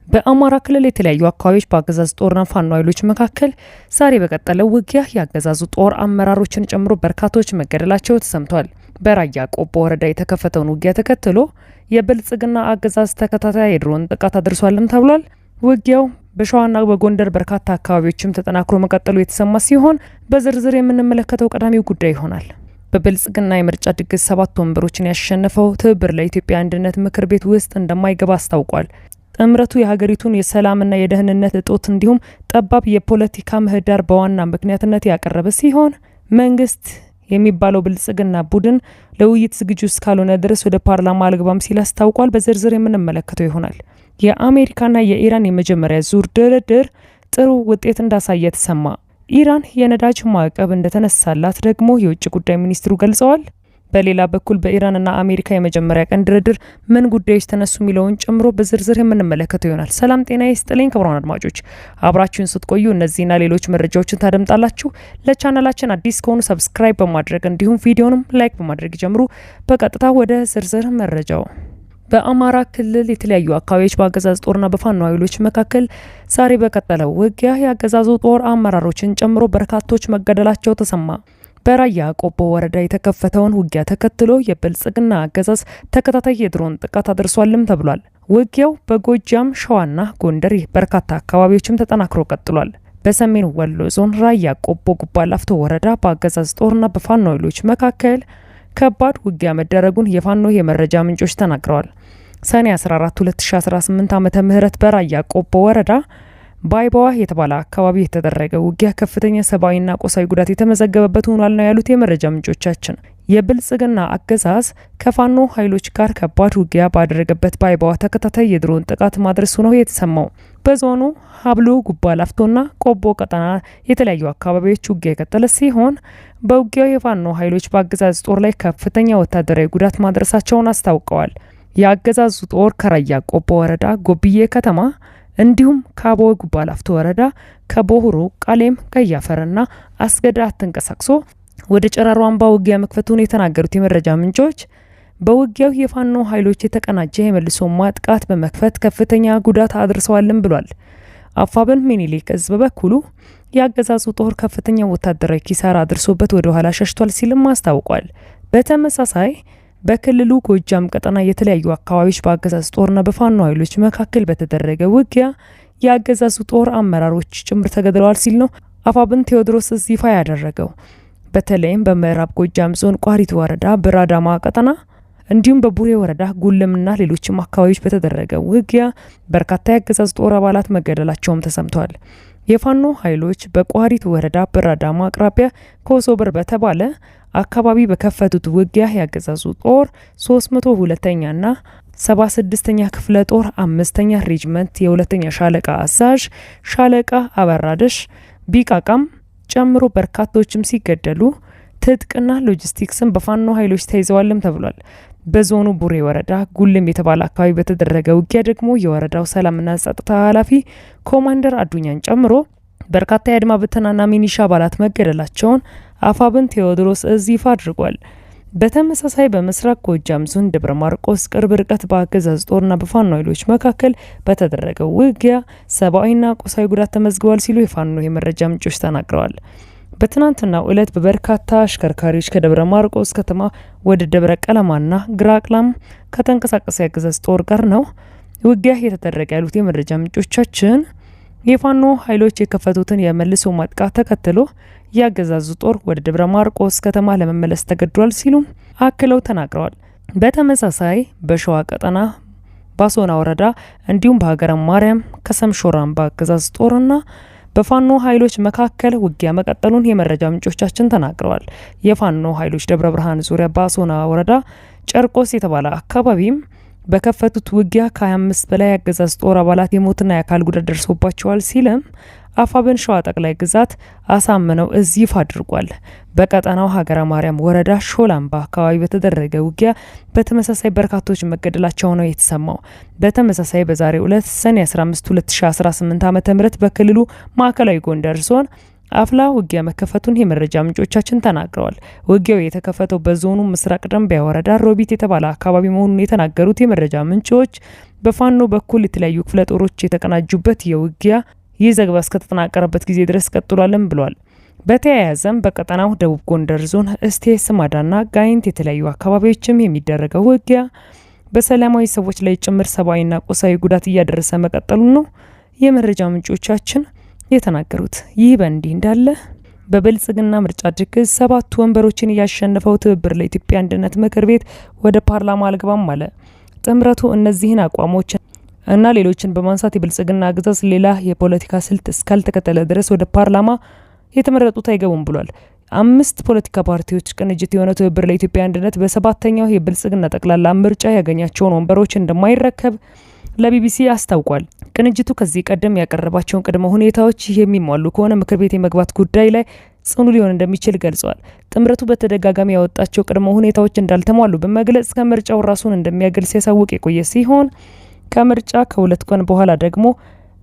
በአማራ ክልል የተለያዩ አካባቢዎች በአገዛዙ ጦርና ፋኖ ኃይሎች መካከል ዛሬ በቀጠለው ውጊያ የአገዛዙ ጦር አመራሮችን ጨምሮ በርካቶች መገደላቸው ተሰምቷል። በራያ ቆቦ ወረዳ የተከፈተውን ውጊያ ተከትሎ የብልጽግና አገዛዝ ተከታታይ የድሮን ጥቃት አድርሷልም ተብሏል። ውጊያው በሸዋና በጎንደር በርካታ አካባቢዎችም ተጠናክሮ መቀጠሉ የተሰማ ሲሆን በዝርዝር የምንመለከተው ቀዳሚው ጉዳይ ይሆናል። በብልጽግና የምርጫ ድግስ 7 ወንበሮችን ያሸነፈው ትብብር ለኢትዮጵያ አንድነት ምክር ቤት ውስጥ እንደማይገባ አስታውቋል። ጥምረቱ የሀገሪቱን የሰላምና የደህንነት እጦት እንዲሁም ጠባብ የፖለቲካ ምህዳር በዋና ምክንያትነት ያቀረበ ሲሆን መንግስት የሚባለው ብልጽግና ቡድን ለውይይት ዝግጁ እስካልሆነ ድረስ ወደ ፓርላማ አልገባም ሲል አስታውቋል። በዝርዝር የምንመለከተው ይሆናል። የአሜሪካና የኢራን የመጀመሪያ ዙር ድርድር ጥሩ ውጤት እንዳሳየ ተሰማ። ኢራን የነዳጅ ማዕቀብ እንደተነሳላት ደግሞ የውጭ ጉዳይ ሚኒስትሩ ገልጸዋል። በሌላ በኩል በኢራንና አሜሪካ የመጀመሪያ ቀን ድርድር ምን ጉዳዮች ተነሱ የሚለውን ጨምሮ በዝርዝር የምንመለከተው ይሆናል። ሰላም ጤና ይስጥልኝ ክቡራን አድማጮች፣ አብራችሁን ስትቆዩ እነዚህና ሌሎች መረጃዎችን ታደምጣላችሁ። ለቻናላችን አዲስ ከሆኑ ሰብስክራይብ በማድረግ እንዲሁም ቪዲዮንም ላይክ በማድረግ ጀምሩ። በቀጥታ ወደ ዝርዝር መረጃው። በአማራ ክልል የተለያዩ አካባቢዎች በአገዛዝ ጦርና በፋኖ ኃይሎች መካከል ዛሬ በቀጠለው ውጊያ የአገዛዙ ጦር አመራሮችን ጨምሮ በርካቶች መገደላቸው ተሰማ። በራያ ቆቦ ወረዳ የተከፈተውን ውጊያ ተከትሎ የብልጽግና አገዛዝ ተከታታይ የድሮን ጥቃት አድርሷልም ተብሏል። ውጊያው በጎጃም ሸዋና ጎንደር በርካታ አካባቢዎችም ተጠናክሮ ቀጥሏል። በሰሜን ወሎ ዞን ራያ ቆቦ ጉባ ላፍቶ ወረዳ በአገዛዝ ጦርና በፋኖ ኃይሎች መካከል ከባድ ውጊያ መደረጉን የፋኖ የመረጃ ምንጮች ተናግረዋል። ሰኔ 14 2018 ዓመተ ምህረት በራያ ቆቦ ወረዳ ባይባዋ የተባለ አካባቢ የተደረገ ውጊያ ከፍተኛ ሰብአዊና ቁሳዊ ጉዳት የተመዘገበበት ሆኗል ነው ያሉት የመረጃ ምንጮቻችን። የብልጽግና አገዛዝ ከፋኖ ኃይሎች ጋር ከባድ ውጊያ ባደረገበት ባይባዋ ተከታታይ የድሮን ጥቃት ማድረሱ ነው የተሰማው። በዞኑ ሀብሎ ጉባ ላፍቶና ቆቦ ቀጠና የተለያዩ አካባቢዎች ውጊያ የቀጠለ ሲሆን በውጊያው የፋኖ ኃይሎች በአገዛዝ ጦር ላይ ከፍተኛ ወታደራዊ ጉዳት ማድረሳቸውን አስታውቀዋል። የአገዛዙ ጦር ከራያ ቆቦ ወረዳ ጎብዬ ከተማ እንዲሁም ከአቦ ጉባ ላፍቶ ወረዳ ከቦህሮ ቃሌም ቀያፈርና አስገዳ ተንቀሳቅሶ ወደ ጨራሮ አምባ ውጊያ መክፈቱን የተናገሩት የመረጃ ምንጮች በውጊያው የፋኖ ኃይሎች የተቀናጀ የመልሶ ማጥቃት በመክፈት ከፍተኛ ጉዳት አድርሰዋልም ብሏል። አፋብን ሚኒሊክ እዝ በበኩሉ የአገዛዙ ጦር ከፍተኛ ወታደራዊ ኪሳራ አድርሶበት ወደ ኋላ ሸሽቷል ሲልም አስታውቋል። በተመሳሳይ በክልሉ ጎጃም ቀጠና የተለያዩ አካባቢዎች በአገዛዝ ጦርና በፋኖ ኃይሎች መካከል በተደረገ ውጊያ የአገዛዙ ጦር አመራሮች ጭምር ተገድለዋል ሲል ነው አፋብን ቴዎድሮስ እዝ ይፋ ያደረገው። በተለይም በምዕራብ ጎጃም ዞን ቋሪት ወረዳ ብራዳማ ቀጠና እንዲሁም በቡሬ ወረዳ ጉልምና ሌሎችም አካባቢዎች በተደረገ ውጊያ በርካታ የአገዛዝ ጦር አባላት መገደላቸውም ተሰምተዋል። የፋኖ ኃይሎች በቋሪት ወረዳ ብራዳማ አቅራቢያ ኮሶበር በተባለ አካባቢ በከፈቱት ውጊያ ያገዛዙ ጦር 302ኛና 76ኛ ክፍለ ጦር 5ኛ ሬጅመንት የሁለተኛ ሻለቃ አዛዥ ሻለቃ አበራደሽ ቢቃቃም ጨምሮ በርካቶችም ሲገደሉ ትጥቅና ሎጂስቲክስን በፋኖ ኃይሎች ተይዘዋልም ተብሏል። በዞኑ ቡሬ ወረዳ ጉልም የተባለ አካባቢ በተደረገ ውጊያ ደግሞ የወረዳው ሰላምና ጸጥታ ኃላፊ ኮማንደር አዱኛን ጨምሮ በርካታ የአድማ ብተናና ሚኒሻ አባላት መገደላቸውን አፋብን ቴዎድሮስ እዝ ይፋ አድርጓል። በተመሳሳይ በምስራቅ ጎጃም ዞን ደብረ ማርቆስ ቅርብ ርቀት በአገዛዝ ጦርና በፋኖ ኃይሎች መካከል በተደረገው ውጊያ ሰብአዊና ቁሳዊ ጉዳት ተመዝግቧል ሲሉ የፋኖ የመረጃ ምንጮች ተናግረዋል። በትናንትናው ዕለት በበርካታ አሽከርካሪዎች ከደብረ ማርቆስ ከተማ ወደ ደብረ ቀለማና ግራቅላም ከተንቀሳቀሰ የአገዛዝ ጦር ጋር ነው ውጊያ የተደረገ ያሉት የመረጃ ምንጮቻችን የፋኖ ኃይሎች የከፈቱትን የመልሶ ማጥቃት ተከትሎ የአገዛዙ ጦር ወደ ደብረ ማርቆስ ከተማ ለመመለስ ተገዷል ሲሉ አክለው ተናግረዋል። በተመሳሳይ በሸዋ ቀጠና ባሶና ወረዳ እንዲሁም በሀገረ ማርያም ከሰም ሾራም በአገዛዝ ጦርና በፋኖ ኃይሎች መካከል ውጊያ መቀጠሉን የመረጃ ምንጮቻችን ተናግረዋል። የፋኖ ኃይሎች ደብረ ብርሃን ዙሪያ ባሶና ወረዳ ጨርቆስ የተባለ አካባቢም በከፈቱት ውጊያ ከ25 በላይ አገዛዝ ጦር አባላት የሞትና የአካል ጉዳት ደርሶባቸዋል ሲልም አፋብን ሸዋ ጠቅላይ ግዛት አሳምነው እዝ ይፋ አድርጓል። በቀጠናው ሀገረ ማርያም ወረዳ ሾላምባ አካባቢ በተደረገ ውጊያ በተመሳሳይ በርካቶች መገደላቸው ነው የተሰማው። በተመሳሳይ በዛሬው ዕለት ሰኔ 15 2018 ዓ.ም በክልሉ ማዕከላዊ ጎንደር ዞን አፍላ ውጊያ መከፈቱን የመረጃ ምንጮቻችን ተናግረዋል። ውጊያው የተከፈተው በዞኑ ምስራቅ ደንቢያ ወረዳ ሮቢት የተባለ አካባቢ መሆኑን የተናገሩት የመረጃ ምንጮች በፋኖ በኩል የተለያዩ ክፍለ ጦሮች የተቀናጁበት የውጊያ ይህ ዘገባ እስከተጠናቀረበት ጊዜ ድረስ ቀጥሏልም ብሏል። በተያያዘም በቀጠናው ደቡብ ጎንደር ዞን እስቴ ስማዳና ጋይንት የተለያዩ አካባቢዎችም የሚደረገው ውጊያ በሰላማዊ ሰዎች ላይ ጭምር ሰብአዊና ቁሳዊ ጉዳት እያደረሰ መቀጠሉን ነው የመረጃ ምንጮቻችን የተናገሩት። ይህ በእንዲህ እንዳለ በብልጽግና ምርጫ ድግስ 7 ወንበሮችን ያሸነፈው ትብብር ለኢትዮጵያ አንድነት ምክር ቤት ወደ ፓርላማ አልገባም አለ። ጥምረቱ እነዚህን አቋሞች እና ሌሎችን በማንሳት የብልጽግና አገዛዝ ሌላ የፖለቲካ ስልት እስካልተከተለ ድረስ ወደ ፓርላማ የተመረጡት አይገቡም ብሏል። 5 ፖለቲካ ፓርቲዎች ቅንጅት የሆነው ትብብር ለኢትዮጵያ አንድነት በ7ኛው የብልጽግና ጠቅላላ ምርጫ ያገኛቸውን ወንበሮች እንደማይረከብ ለቢቢሲ አስታውቋል። ቅንጅቱ ከዚህ ቀደም ያቀረባቸውን ቅድመ ሁኔታዎች የሚሟሉ ከሆነ ምክር ቤት የመግባት ጉዳይ ላይ ጽኑ ሊሆን እንደሚችል ገልጿል። ጥምረቱ በተደጋጋሚ ያወጣቸው ቅድመ ሁኔታዎች እንዳልተሟሉ በመግለጽ ከምርጫው ራሱን እንደሚያገል ሲያሳውቅ የቆየ ሲሆን ከምርጫ ከ2 ቀን በኋላ ደግሞ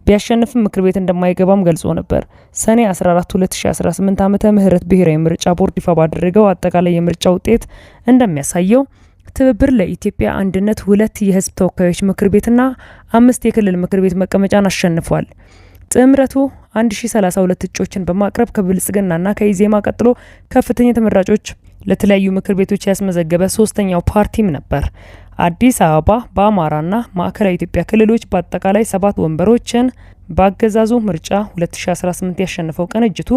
ቢያሸንፍም ምክር ቤት እንደማይገባም ገልጾ ነበር። ሰኔ 14 2018 ዓመተ ምህረት ብሔራዊ ምርጫ ቦርድ ይፋ ባደረገው አጠቃላይ የምርጫ ውጤት እንደሚያሳየው ትብብር ለኢትዮጵያ አንድነት 2 የህዝብ ተወካዮች ምክር ቤትና 5 የክልል ምክር ቤት መቀመጫን አሸንፏል። ጥምረቱ 1032 እጩዎችን በማቅረብ ከብልጽግናና ከኢዜማ ቀጥሎ ከፍተኛ ተመራጮች ለተለያዩ ምክር ቤቶች ያስመዘገበ 3ኛው ፓርቲም ነበር። አዲስ አበባ በአማራና ማዕከላዊ ኢትዮጵያ ክልሎች በአጠቃላይ 7 ወንበሮችን በአገዛዙ ምርጫ 2018 ያሸነፈው ቅንጅቱ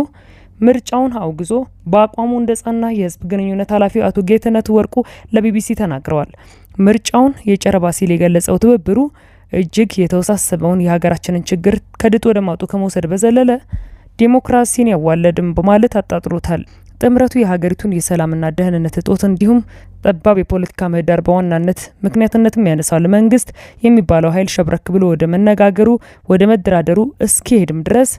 ምርጫውን አውግዞ በአቋሙ እንደጸና የህዝብ ግንኙነት ኃላፊው አቶ ጌትነት ወርቁ ለቢቢሲ ተናግረዋል። ምርጫውን የጨረባ ሲል የገለጸው ትብብሩ እጅግ የተወሳሰበውን የሀገራችንን ችግር ከድጡ ወደ ማጡ ከመውሰድ በዘለለ ዲሞክራሲን ያዋለድም በማለት አጣጥሮታል። ጥምረቱ የሀገሪቱን የሰላምና ደህንነት እጦት እንዲሁም ጠባብ የፖለቲካ ምህዳር በዋናነት ምክንያትነትም ያነሳል። መንግስት የሚባለው ኃይል ሸብረክ ብሎ ወደ መነጋገሩ ወደ መደራደሩ እስኪሄድም ድረስ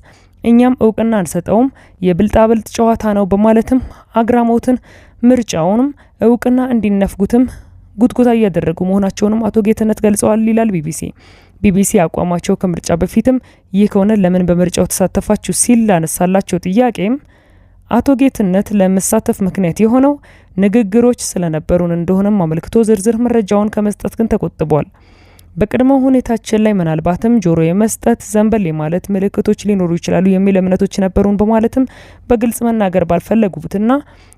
እኛም እውቅና አንሰጠውም፣ የብልጣብልጥ ጨዋታ ነው በማለትም አግራሞትን ምርጫውንም እውቅና እንዲነፍጉትም ጉትጉታ እያደረጉ መሆናቸውንም አቶ ጌትነት ገልጸዋል ይላል ቢቢሲ አቋማቸው ከምርጫ በፊትም ይህ ከሆነ ለምን በምርጫው ተሳተፋችሁ ሲል ላነሳላቸው ጥያቄም አቶ ጌትነት ለመሳተፍ ምክንያት የሆነው ንግግሮች ስለነበሩን እንደሆነም አመልክቶ ዝርዝር መረጃውን ከመስጠት ግን ተቆጥቧል። በቅድመ ሁኔታችን ላይ ምናልባትም ጆሮ የመስጠት ዘንበል ማለት ምልክቶች ሊኖሩ ይችላሉ የሚል እምነቶች ነበሩን በማለትም በግልጽ መናገር ባልፈለጉትና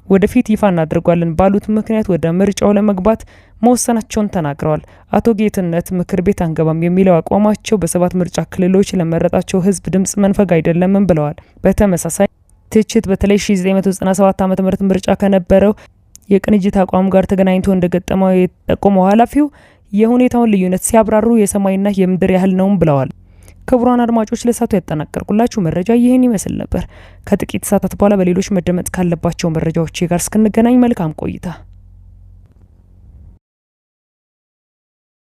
ወደፊት ይፋ እናደርጓለን ባሉት ምክንያት ወደ ምርጫው ለመግባት መወሰናቸውን ተናግረዋል። አቶ ጌትነት ምክር ቤት አንገባም የሚለው አቋማቸው በ7 ምርጫ ክልሎች ለመረጣቸው ህዝብ ድምጽ መንፈግ አይደለምም ብለዋል። በተመሳሳይ ትችት በተለይ 1997 ዓ.ም ምርጫ ከነበረው የቅንጅት አቋም ጋር ተገናኝቶ እንደገጠመው የጠቆመው ኃላፊው የሁኔታውን ልዩነት ሲያብራሩ የሰማይና የምድር ያህል ነውም ብለዋል። ክቡራን አድማጮች ለሳቱ ያጠናቀርኩላችሁ መረጃ ይህን ይመስል ነበር። ከጥቂት ሰዓታት በኋላ በሌሎች መደመጥ ካለባቸው መረጃዎች ጋር እስክንገናኝ መልካም ቆይታ